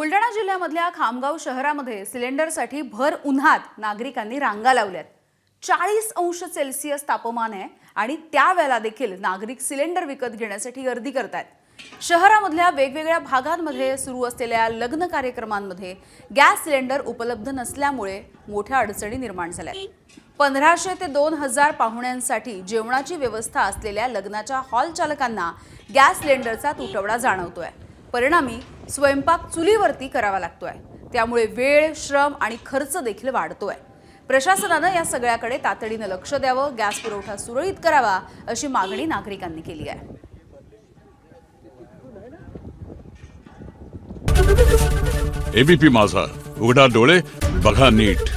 बुलढाणा जिल्ह्यामधल्या खामगाव शहरामध्ये सिलेंडरसाठी भर उन्हात नागरिकांनी रांगा लावल्यात। 40 अंश सेल्सिअस तापमान आहे आणि त्यावेळेला देखील नागरिक सिलेंडर विकत घेण्यासाठी गर्दी करतात। शहरामधल्या वेगवेगळ्या भागांमध्ये सुरू असलेल्या लग्न कार्यक्रमांमध्ये गॅस सिलेंडर उपलब्ध नसल्यामुळे मोठ्या अडचणी निर्माण झाल्या। 1500 ते 2000 पाहुण्यांसाठी जेवणाची व्यवस्था असलेल्या लग्नाच्या हॉल चालकांना गॅस सिलेंडरचा तुटवडा जाणवतोय। परिणामी स्वयंपाक चुलीवरती करावा लागतोय, त्यामुळे वेळ, श्रम आणि खर्च देखील वाढतोय। प्रशासनाने या सगळ्याकडे तातडीने लक्ष द्यावं, गॅस पुरवठा सुरळीत करावा अशी मागणी नागरिकांनी केली आहे। एबीपी माझा, उघडा डोळे बघा नीट।